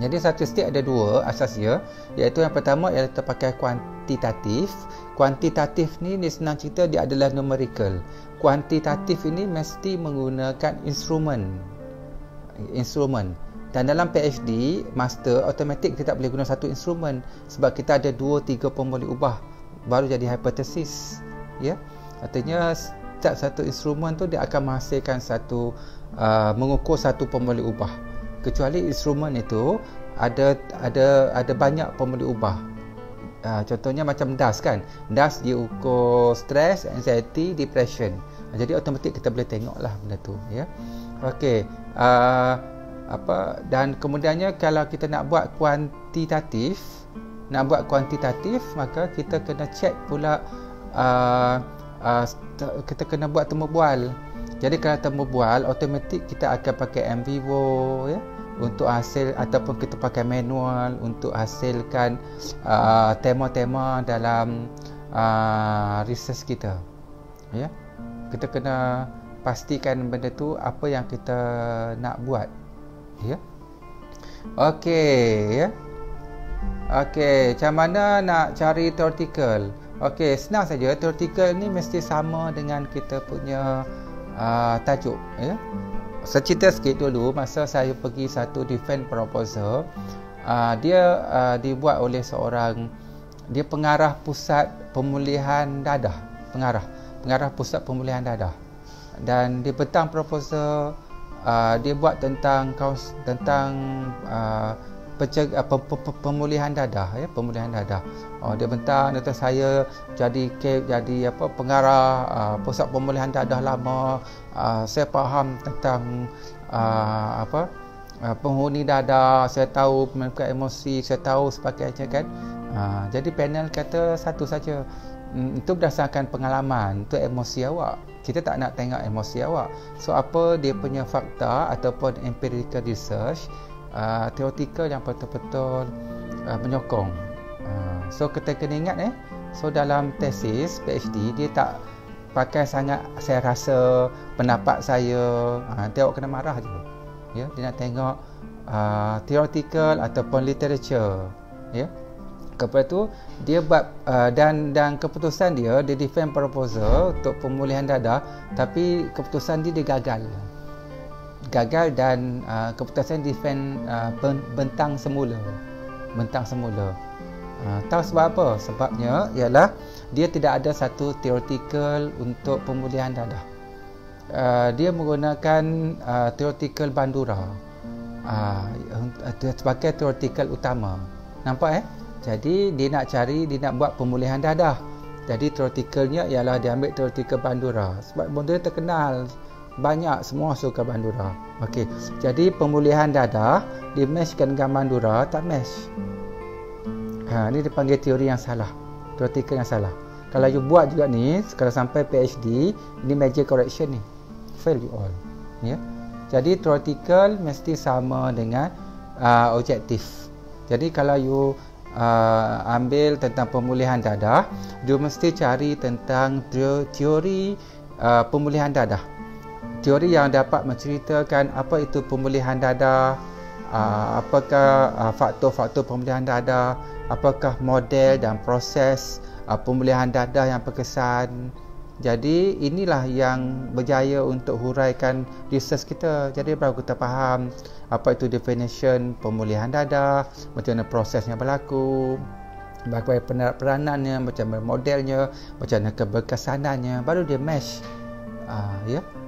Jadi statistik ada dua asas dia, iaitu yang pertama ialah kita pakai kuantitatif. Kuantitatif ni senang cerita dia adalah numerical. Kuantitatif ini mesti menggunakan instrumen. Dan dalam PhD, master, automatik kita tak boleh guna satu instrumen sebab kita ada 2-3 pun boleh ubah baru jadi hipotesis. Ya. Artinya setiap satu instrumen tu dia akan menghasilkan satu mengukur satu pun boleh ubah. Kecuali instrumen itu ada banyak pun boleh ubah. Contohnya macam DAS kan. DAS dia ukur stress, anxiety, depression. Jadi automatik kita boleh tengoklah benda tu, ya. Okey. Dan kemudiannya kalau kita nak buat kuantitatif, maka kita kena check pula kita kena buat temu bual. Jadi kalau temu bual, automatik kita akan pakai MVivo, ya, untuk hasil, ataupun kita pakai manual untuk hasilkan tema-tema dalam research kita, ya. Kita kena pastikan benda tu apa yang kita nak buat, ya. Okey, ya. Okey, macam mana nak cari theoretical? Okey, senang saja. Theoretical ni mesti sama dengan kita punya tajuk, ya. Saya cerita sikit dulu masa saya pergi satu defense proposal. Dia dibuat oleh seorang, dia pengarah pusat pemulihan dadah, pengarah pusat pemulihan dadah. Dan di petang proposal dia buat tentang pemulihan dadah, ya, pemulihan dadah. Dia bentang kata saya jadi pengarah pusat pemulihan dadah lama. Saya faham tentang penghuni dadah, saya tahu menekan emosi, saya tahu sebagainya kan. Jadi panel kata satu saja, itu berdasarkan pengalaman, itu emosi awak. Kita tak nak tengok emosi awak. So apa dia punya fakta ataupun empirical research, theoretical yang betul-betul menyokong. So kita kena ingat so dalam tesis PhD dia tak pakai sangat saya rasa, pendapat saya. Nanti awak kena marah je, ya. Dia nak tengok theoretical ataupun literature, ya. Kepada tu dia buat dan keputusan dia defend proposal untuk pemulihan dadah, tapi keputusan dia gagal dan keputusan defend bentang semula. Tahu sebab apa? Sebabnya ialah dia tidak ada satu theoretical untuk pemulihan dadah. Dia menggunakan theoretical Bandura sebagai theoretical utama. Nampak Jadi dia nak buat pemulihan dadah. Jadi theoreticalnya ialah dia ambil theoretical Bandura. Sebab Bandura terkenal, banyak semua suka Bandura. Okey. Jadi pemulihan dadah di matchkan dengan Bandura tak match. Ni dipanggil teori yang salah, theoretical yang salah. Kalau you buat juga ni, kalau sampai PhD, ini major correction ni. Fail you all. Ya. Jadi theoretical mesti sama dengan objektif. Jadi kalau you ambil tentang pemulihan dadah, dia mesti cari tentang teori pemulihan dadah. Teori yang dapat menceritakan apa itu pemulihan dadah, apakah faktor-faktor pemulihan dadah, apakah model dan proses pemulihan dadah yang berkesan. Jadi inilah yang berjaya untuk huraikan research kita. Jadi baru kita faham apa itu definition pemulihan dadah, macam mana prosesnya berlaku, bagaimana peranannya, macam mana modelnya, macam mana keberkesanannya, baru dia match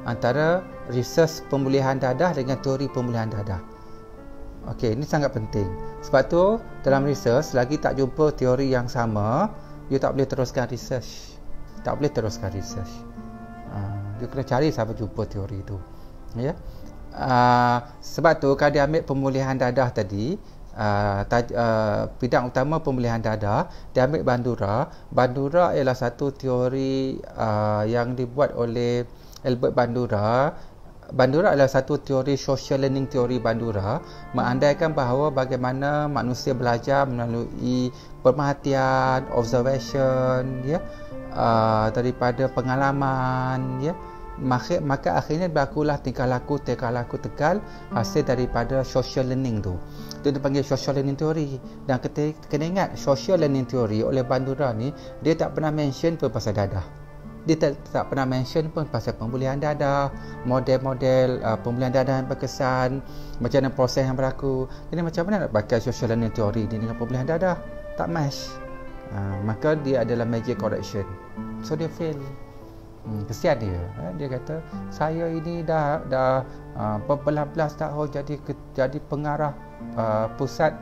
antara research pemulihan dadah dengan teori pemulihan dadah. Okey, ini sangat penting. Sebab tu dalam research lagi tak jumpa teori yang sama, you tak boleh teruskan research. Dia kena cari sampai jumpa teori itu, ya. Sebab tu kalau dia ambil pemulihan dadah tadi, bidang utama pemulihan dadah, dia ambil Bandura. Bandura ialah satu teori yang dibuat oleh Albert Bandura. Bandura adalah satu teori social learning teori Bandura, mengandaikan bahawa bagaimana manusia belajar melalui perhatian, observation, ya, daripada pengalaman, ya. maka akhirnya berlakulah tingkah laku tegal hasil daripada social learning tu. Itu dipanggil social learning theory. Dan kita kena ingat, social learning theory oleh Bandura ni, dia tak pernah mention pun pasal dadah. Dia tak pernah mention pun pasal pemulihan dadah, model-model pemulihan dadah yang berkesan, macam mana proses yang berlaku. Jadi macam mana nak pakai social learning theory ni dengan pemulihan dadah? Tak match. Maka dia adalah major correction. So dia fail. Kesian dia. Dia kata, saya ini dah berbelas-belas tahun jadi pengarah pusat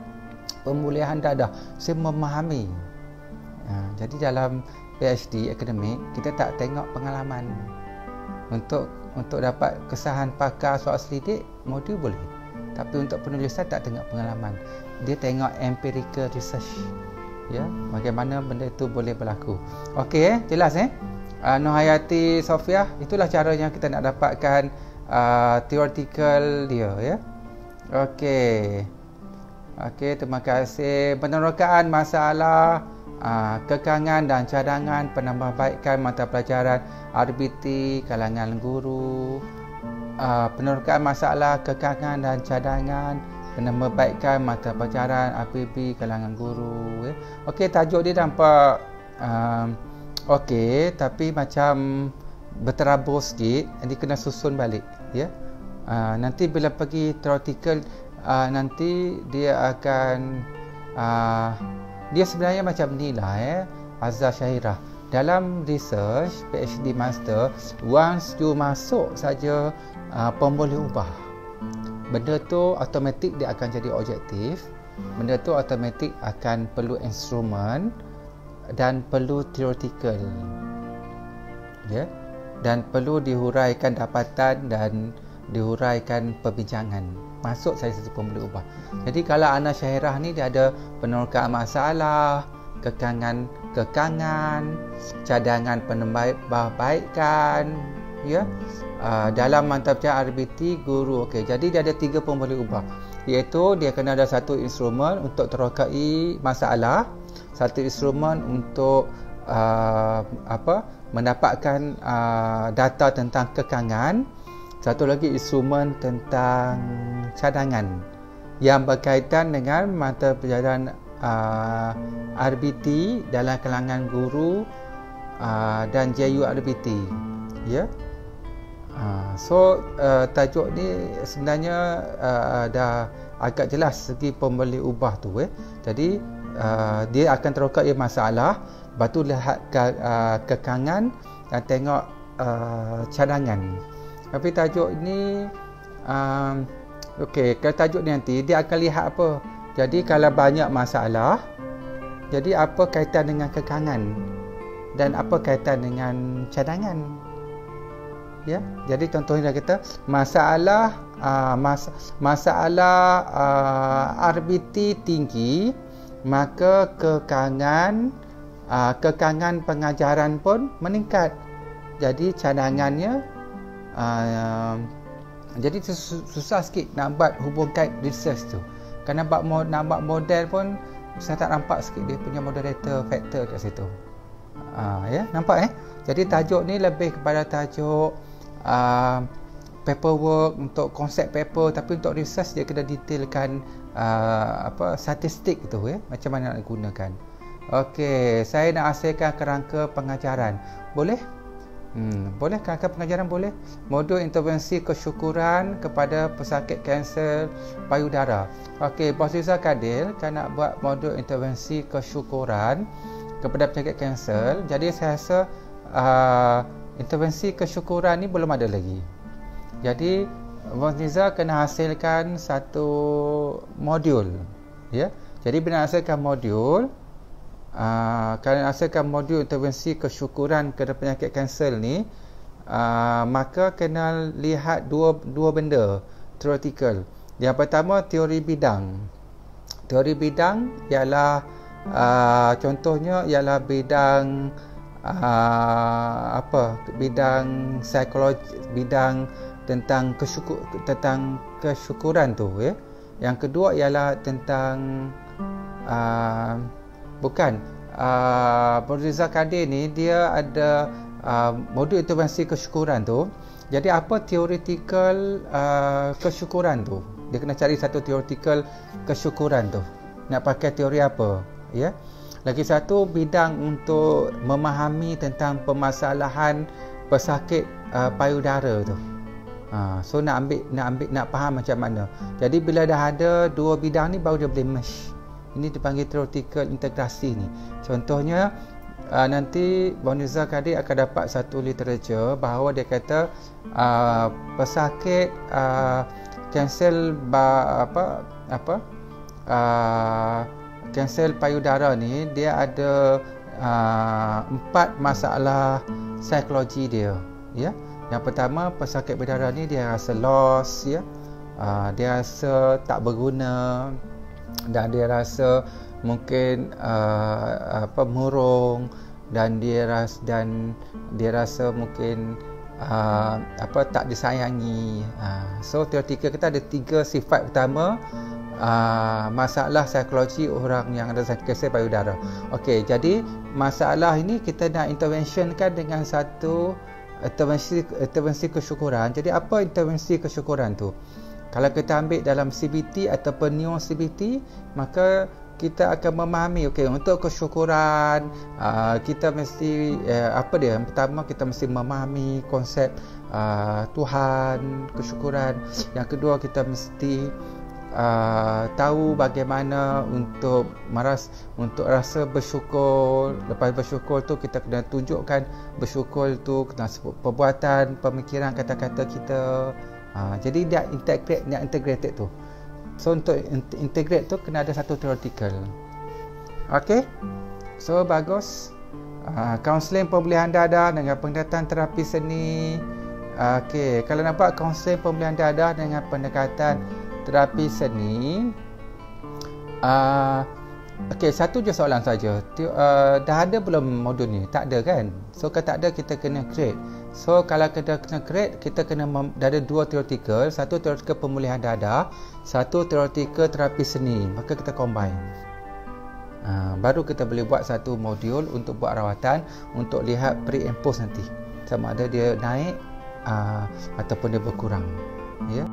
pemulihan dadah. Saya memahami. Jadi dalam PhD akademik, kita tak tengok pengalaman. Untuk dapat kesahan pakar soal selidik, modul boleh. Tapi untuk penulisan tak tengok pengalaman. Dia tengok empirical research. Ya, bagaimana benda itu boleh berlaku. Okey, jelas Nur Hayati Sofiah, itulah caranya kita nak dapatkan theoretical dia, ya. Okey, terima kasih. Penerokaan masalah kekangan dan cadangan, penambahbaikan mata pelajaran RBT kalangan guru, penerokaan masalah kekangan dan cadangan, penambahbaikan mata pelajaran RBT kalangan guru, ya. Okey, tajuk dia nampak okey, tapi macam berterabur sikit. Jadi kena susun balik, ya. Nanti bila pergi theoretical, nanti dia akan dia sebenarnya macam ni lah, Azhar Syahirah. Dalam research PhD master, once you masuk saja pemboleh ubah, benda tu automatik dia akan jadi objektif. Benda tu automatik akan perlu instrumen dan perlu theoretical, ya, dan perlu dihuraikan dapatan dan dihuraikan perbincangan. Masuk saya satu pemboleh ubah. Jadi kalau Ana Syahirah ni, dia ada penerokaan masalah, kekangan, cadangan penambahbaikan, ya, dalam mata pelajaran RBT guru. Okey, jadi dia ada 3 pemboleh ubah, iaitu dia kena ada satu instrumen untuk terokai masalah, satu instrumen untuk mendapatkan data tentang kekangan, satu lagi instrumen tentang cadangan yang berkaitan dengan mata pelajaran RBT dalam kalangan guru dan JU RBT, ya. So tajuk ni sebenarnya dah agak jelas segi pemboleh ubah tu, Jadi dia akan terokai masalah, lepas tu lihat kekangan dan tengok cadangan. Tapi tajuk ni okey, kalau tajuk ni nanti dia akan lihat apa. Jadi kalau banyak masalah, jadi apa kaitan dengan kekangan dan apa kaitan dengan cadangan, ya. Jadi contohnya kita masalah RBT tinggi, maka kekangan pengajaran pun meningkat. Jadi cadangannya jadi susah sikit nak buat hubungkan research tu. Kerana nak buat model pun saya tak nampak sikit dia punya moderator factor kat situ. Ya, nampak Jadi tajuk ni lebih kepada tajuk paperwork untuk konsep paper, tapi untuk research dia kena detailkan statistik tu, macam mana nak gunakan. Okey, saya nak hasilkan kerangka pengajaran. Boleh? Boleh, kerangka pengajaran boleh. Modul intervensi kesyukuran kepada pesakit kanser payudara. Okey, Bos Rizal Kadil kan nak buat modul intervensi kesyukuran kepada pesakit kanser. Jadi saya rasa intervensi kesyukuran ni belum ada lagi. Jadi Bos Rizal kena hasilkan satu modul, ya. Jadi bila hasilkan modul, kalau hasilkan modul intervensi kesyukuran kepada penyakit kanser ni, maka kena lihat dua benda theoretical. Yang pertama, teori bidang. Teori bidang ialah contohnya ialah bidang bidang psikologi, bidang tentang kesyukuran tu, ya. Yang kedua ialah tentang bukan Bos Rizal Kadir ni dia ada modul intervensi kesyukuran tu. Jadi apa theoretical kesyukuran tu? Dia kena cari satu theoretical kesyukuran tu. Nak pakai teori apa? Ya. Lagi satu, bidang untuk memahami tentang permasalahan pesakit payudara tu. So nak faham macam mana. Jadi bila dah ada dua bidang ni baru dia boleh merge. Ini dipanggil theoretical integrasi ni. Contohnya nanti Bonizah Kadir akan dapat satu literature bahawa dia kata pesakit kansel kansel payudara ni dia ada 4 masalah psikologi dia, ya. Yang pertama, pesakit payudara ni dia rasa lost, ya. Dia rasa tak berguna dan dia rasa mungkin murung dan dia rasa mungkin tak disayangi. So teoretikal kita ada 3 sifat utama masalah psikologi orang yang ada kansel payudara. Okey, jadi masalah ini kita nak interventionkan dengan satu intervensi kesyukuran. Jadi apa intervensi kesyukuran tu? Kalau kita ambil dalam CBT ataupun neo CBT, maka kita akan memahami, okey, untuk kesyukuran kita mesti yang pertama kita mesti memahami konsep Tuhan, kesyukuran. Yang kedua, kita mesti tahu bagaimana untuk rasa bersyukur. Lepas bersyukur tu kita kena tunjukkan bersyukur tu kena sebut perbuatan, pemikiran, kata-kata kita. Jadi dia integrated tu. So untuk integrate tu kena ada satu theoretical. Okey. So bagus. Kaunseling pemulihan dada dengan pendekatan terapi seni. Okey, kalau nampak kaunseling pemulihan dada dengan pendekatan terapi seni. Okey, satu je soalan saja. Dah ada belum modul ni? Tak ada kan? So kalau tak ada, kita kena create. So kalau kita kena create, kita kena ada 2 theoretical. Satu theoretical pemulihan dada, satu theoretical terapi seni. Maka kita combine. Baru kita boleh buat satu modul untuk buat rawatan, untuk lihat pre and post nanti, sama ada dia naik ataupun dia berkurang, ya.